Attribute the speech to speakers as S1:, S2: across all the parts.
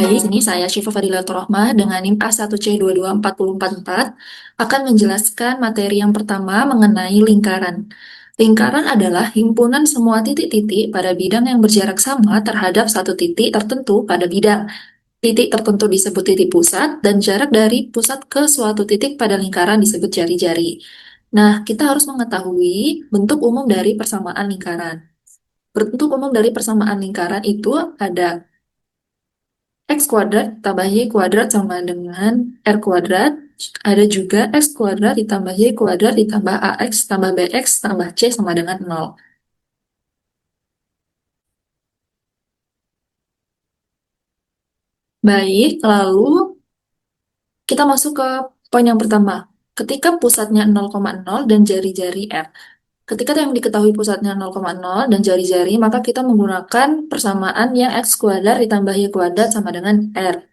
S1: Baik, ini saya Syifa Fadilatul Rohmah dengan NIM A1C22444 akan menjelaskan materi yang pertama mengenai lingkaran. Lingkaran adalah himpunan semua titik-titik pada bidang yang berjarak sama terhadap satu titik tertentu pada bidang. Titik tertentu disebut titik pusat dan jarak dari pusat ke suatu titik pada lingkaran disebut jari-jari. Nah, kita harus mengetahui bentuk umum dari persamaan lingkaran. Bentuk umum dari persamaan lingkaran itu ada X kuadrat tambah Y kuadrat sama dengan R kuadrat. Ada juga X kuadrat ditambah Y kuadrat ditambah AX tambah BX tambah C sama dengan 0. Baik, lalu kita masuk ke poin yang pertama. Ketika pusatnya 0,0 dan jari-jari R. Ketika yang diketahui pusatnya 0,0 dan jari-jari, maka kita menggunakan persamaan yang X kuadrat ditambah Y kuadrat sama dengan R.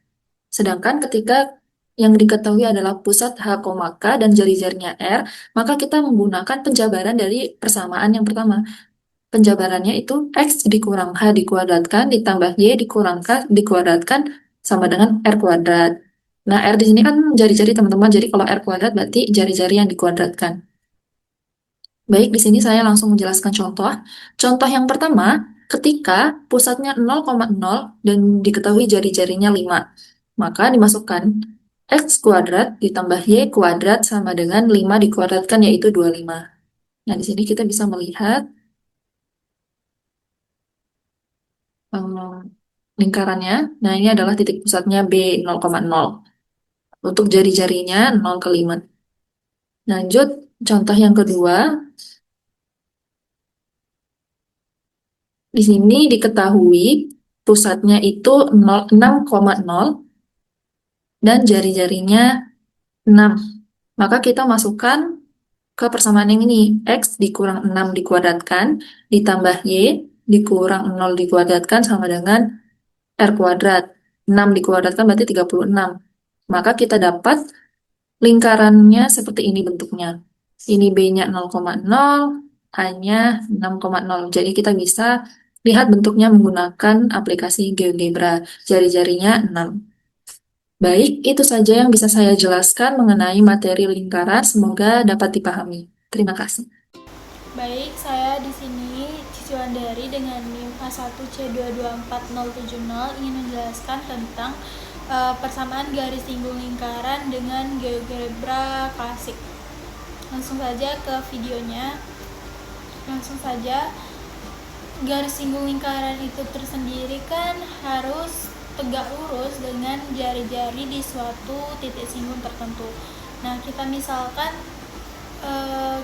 S1: Sedangkan ketika yang diketahui adalah pusat H, K dan jari-jarinya R, maka kita menggunakan penjabaran dari persamaan yang pertama. Penjabarannya itu X dikurang H dikuadratkan ditambah Y dikurang K dikuadratkan sama dengan R kuadrat. Nah, R di sini kan jari-jari teman-teman, jadi kalau R kuadrat berarti jari-jari yang dikuadratkan. Baik, di sini saya langsung menjelaskan contoh. Contoh yang pertama, ketika pusatnya 0,0 dan diketahui jari-jarinya 5, maka dimasukkan X kuadrat ditambah Y kuadrat sama dengan 5 dikuadratkan yaitu 25. Nah, di sini kita bisa melihat lingkarannya. Nah, ini adalah titik pusatnya B 0,0. Untuk jari-jarinya 0 ke 5. Lanjut, contoh yang kedua. Di sini diketahui pusatnya itu 6,0 dan jari-jarinya 6. Maka kita masukkan ke persamaan yang ini. X dikurang 6 dikuadratkan, ditambah Y dikurang 0 dikuadratkan sama dengan R kuadrat. 6 dikuadratkan berarti 36. Maka kita dapat lingkarannya seperti ini bentuknya. Ini B-nya 0,0, A-nya 6,0. Jadi kita bisa lihat bentuknya menggunakan aplikasi GeoGebra. Jari-jarinya 6. Baik, itu saja yang bisa saya jelaskan mengenai materi lingkaran. Semoga dapat dipahami. Terima kasih.
S2: Baik, saya di sini Cici Wandari dengan NIM A1C224070 ingin menjelaskan tentang persamaan garis singgung lingkaran dengan GeoGebra klasik. Langsung saja ke videonya. Langsung saja, garis singgung lingkaran itu tersendiri kan harus tegak lurus dengan jari-jari di suatu titik singgung tertentu. Nah, kita misalkan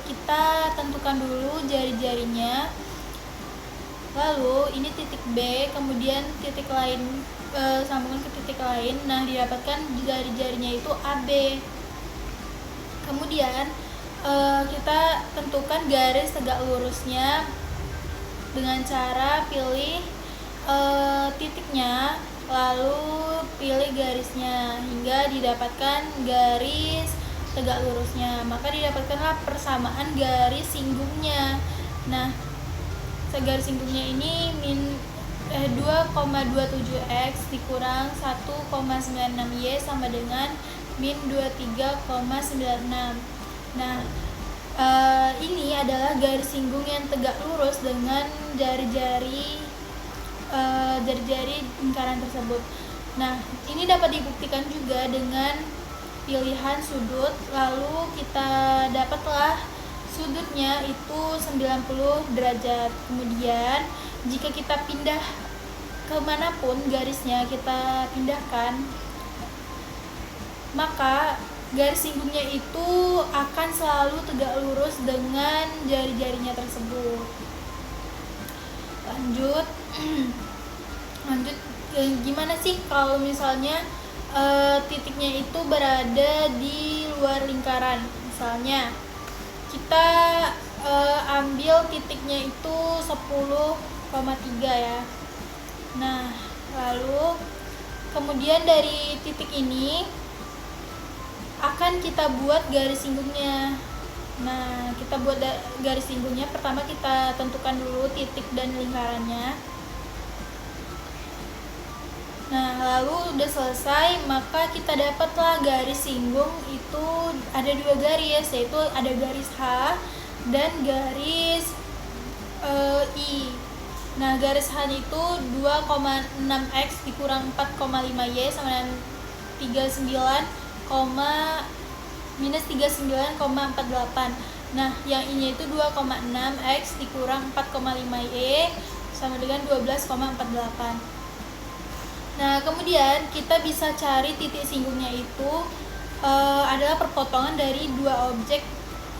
S2: kita tentukan dulu jari-jarinya, lalu ini titik B, kemudian titik lain sambungan ke titik lain. Nah, didapatkan jari-jarinya itu AB. Kemudian kita tentukan garis tegak lurusnya dengan cara pilih titiknya, lalu pilih garisnya hingga didapatkan garis tegak lurusnya. Maka didapatkanlah persamaan garis singgungnya. Nah, garis singgungnya ini 2,27x dikurang 1,96y sama dengan min 23,96. Nah, ini adalah garis singgung yang tegak lurus dengan jari-jari lingkaran tersebut. Nah, ini dapat dibuktikan juga dengan pilihan sudut, lalu kita dapatlah sudutnya itu 90 derajat. Kemudian jika kita pindah kemanapun garisnya kita pindahkan, maka garis singgungnya itu akan selalu tegak lurus dengan jari-jarinya tersebut. Lanjut gimana sih kalau misalnya titiknya itu berada di luar lingkaran? Misalnya kita ambil titiknya itu 10,3 ya. Nah, lalu kemudian dari titik ini akan kita buat garis singgungnya. Nah, kita buat garis singgungnya. Pertama kita tentukan dulu titik dan lingkarannya. Nah, lalu udah selesai, maka kita dapatlah garis singgung itu ada dua garis, yaitu ada garis H dan garis I. Nah, garis H itu 2,6x dikurang 4,5y sama dengan 39, minus 39,48. Nah, yang I-nya itu 2,6x dikurang 4,5y sama dengan 12,48. Nah, kemudian kita bisa cari titik singgungnya itu adalah perpotongan dari dua objek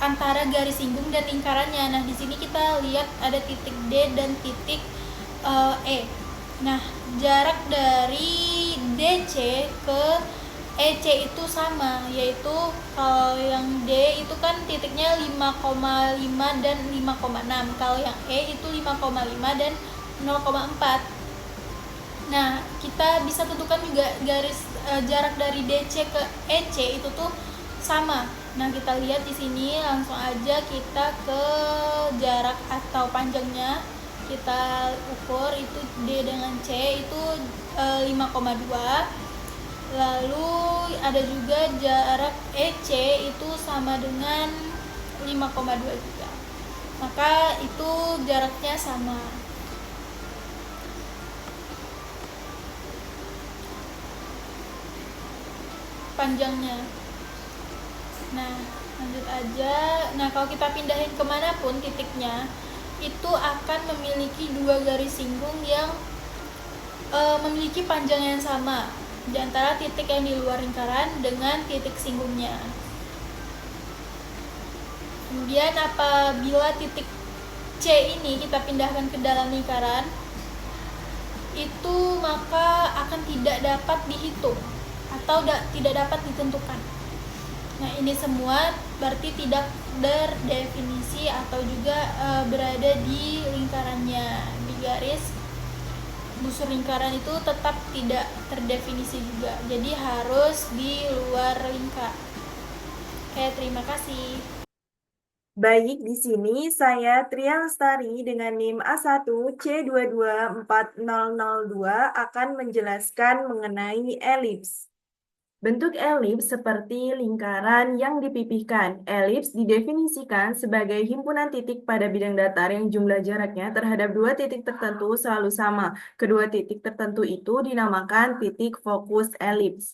S2: antara garis singgung dan lingkarannya. Nah, di sini kita lihat ada titik D dan titik E. Nah, jarak dari DC ke EC itu sama, yaitu kalau yang D itu kan titiknya 5,5 dan 5,6. Kalau yang E itu 5,5 dan 0,4. Nah, kita bisa tentukan juga garis jarak dari DC ke EC itu tuh sama. Nah, kita lihat di sini langsung aja kita ke jarak atau panjangnya. Kita ukur itu D dengan C itu 5,2. Lalu ada juga jarak EC itu sama dengan 5,2 juga. Maka itu jaraknya sama. Panjangnya. Nah, lanjut aja. Nah, kalau kita pindahin kemanapun titiknya, itu akan memiliki dua garis singgung yang memiliki panjang yang sama di antara titik yang di luar lingkaran dengan titik singgungnya. Kemudian apabila titik C ini kita pindahkan ke dalam lingkaran, itu maka akan tidak dapat dihitung atau tidak dapat ditentukan. Nah, ini semua berarti tidak terdefinisi atau juga berada di lingkarannya. Di garis busur lingkaran itu tetap tidak terdefinisi juga. Jadi harus di luar lingkar. Oke, terima kasih.
S3: Baik, di sini saya Tria Lestari dengan NIM A1C224002 akan menjelaskan mengenai elips. Bentuk elips seperti lingkaran yang dipipihkan. Elips didefinisikan sebagai himpunan titik pada bidang datar yang jumlah jaraknya terhadap dua titik tertentu selalu sama. Kedua titik tertentu itu dinamakan titik fokus elips.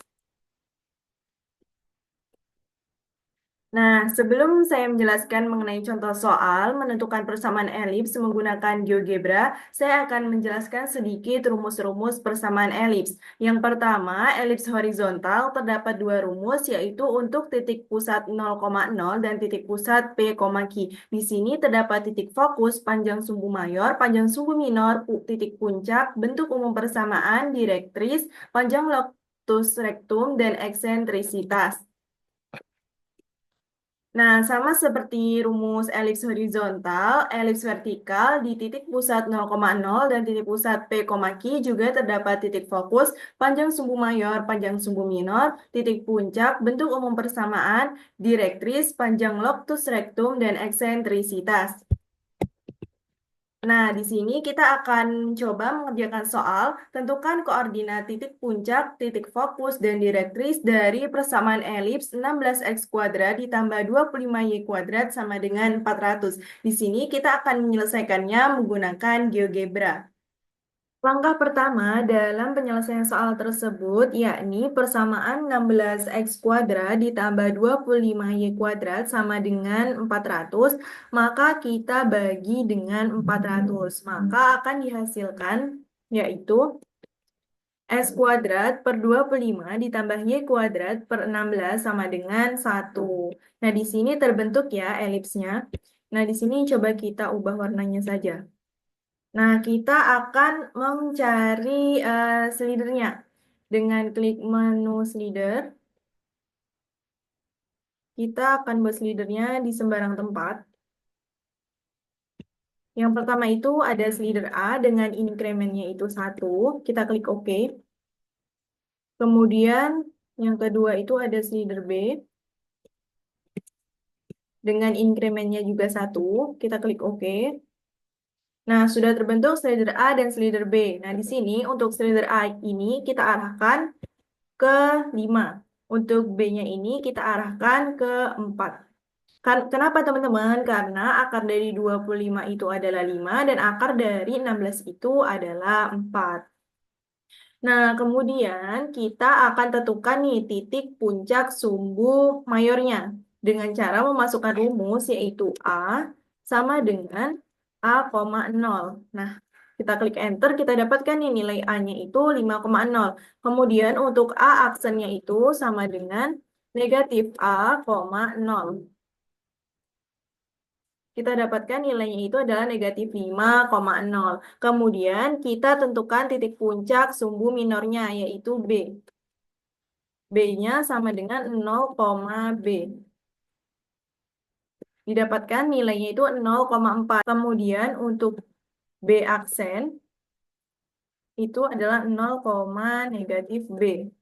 S3: Nah, sebelum saya menjelaskan mengenai contoh soal menentukan persamaan elips menggunakan GeoGebra, saya akan menjelaskan sedikit rumus-rumus persamaan elips. Yang pertama, elips horizontal terdapat dua rumus, yaitu untuk titik pusat 0,0 dan titik pusat P, Q. Di sini terdapat titik fokus, panjang sumbu mayor, panjang sumbu minor, titik puncak, bentuk umum persamaan, direktris, panjang locus rectum, dan eksentrisitas. Nah, sama seperti rumus elips horizontal, elips vertikal di titik pusat 0,0 dan titik pusat P, Q juga terdapat titik fokus, panjang sumbu mayor, panjang sumbu minor, titik puncak, bentuk umum persamaan, direktris, panjang locus rectum, dan eksentrisitas. Nah, di sini kita akan coba mengerjakan soal, tentukan koordinat titik puncak, titik fokus, dan direktris dari persamaan elips 16x kuadrat ditambah 25y kuadrat sama dengan 400. Di sini kita akan menyelesaikannya menggunakan GeoGebra. Langkah pertama dalam penyelesaian soal tersebut yakni persamaan 16x kuadrat ditambah 25y kuadrat sama dengan 400, maka kita bagi dengan 400. Maka akan dihasilkan yaitu x kuadrat per 25 ditambah y kuadrat per 16 sama dengan 1. Nah, di sini terbentuk ya elipsnya. Nah, di sini coba kita ubah warnanya saja. Nah, kita akan mencari slidernya. Dengan klik menu slider, kita akan buat slidernya di sembarang tempat. Yang pertama itu ada slider A dengan incrementnya itu 1. Kita klik OK. Kemudian yang kedua itu ada slider B dengan incrementnya juga 1. Kita klik OK. Nah, sudah terbentuk slider A dan slider B. Nah, di sini untuk slider A ini kita arahkan ke 5. Untuk B-nya ini kita arahkan ke 4. Kenapa teman-teman? Karena akar dari 25 itu adalah 5 dan akar dari 16 itu adalah 4. Nah, kemudian kita akan tentukan nih titik puncak sumbu mayornya dengan cara memasukkan rumus yaitu A sama dengan A, 0. Nah, kita klik enter, kita dapatkan nih nilai A-nya itu 5,0. Kemudian untuk A aksennya itu sama dengan negatif A, 0. Kita dapatkan nilainya itu adalah negatif 5,0. Kemudian kita tentukan titik puncak sumbu minornya yaitu B. B-nya sama dengan 0, B. Didapatkan nilainya itu 0,4. Kemudian untuk B aksen itu adalah 0, negatif B.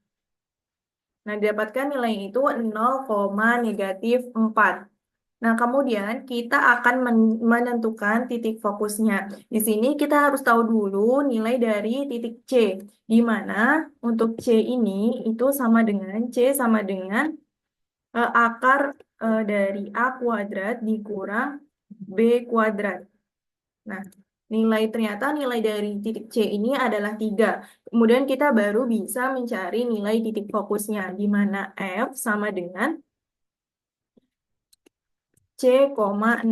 S3: Nah, didapatkan nilai itu 0, negatif 4. Nah, kemudian kita akan menentukan titik fokusnya. Di sini kita harus tahu dulu nilai dari titik C, di mana untuk C ini itu sama dengan C sama dengan akar dari A kuadrat dikurang B kuadrat. Nah, ternyata nilai dari titik C ini adalah 3. Kemudian kita baru bisa mencari nilai titik fokusnya, di mana F sama dengan C, 0.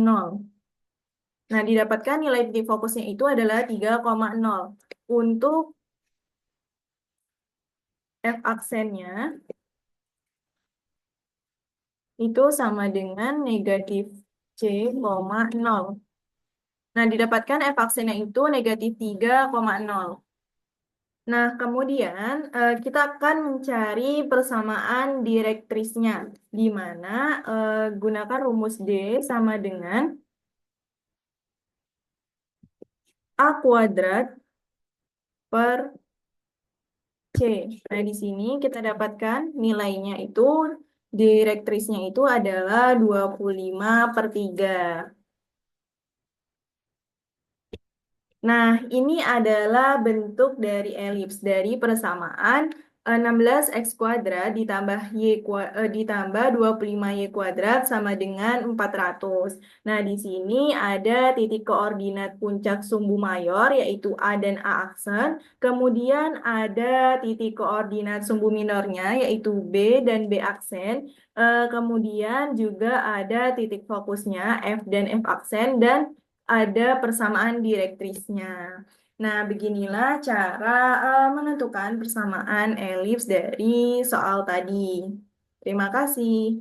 S3: Nah, didapatkan nilai titik fokusnya itu adalah 3,0. Untuk F aksennya itu sama dengan negatif C, 0. Nah, didapatkan F aksennya itu negatif 3,0. Nah, kemudian kita akan mencari persamaan direktrisnya, di mana gunakan rumus D sama dengan A kuadrat per C. Nah, di sini kita dapatkan nilainya itu, direktrisnya itu adalah 25/3. Nah, ini adalah bentuk dari elips dari persamaan 16x kuadrat ditambah ditambah 25y kuadrat sama dengan 400. Nah, di sini ada titik koordinat puncak sumbu mayor yaitu A dan A aksen. Kemudian ada titik koordinat sumbu minornya yaitu B dan B aksen. Kemudian juga ada titik fokusnya F dan F aksen dan ada persamaan direktrisnya. Nah, beginilah cara menentukan persamaan elips dari soal tadi. Terima kasih.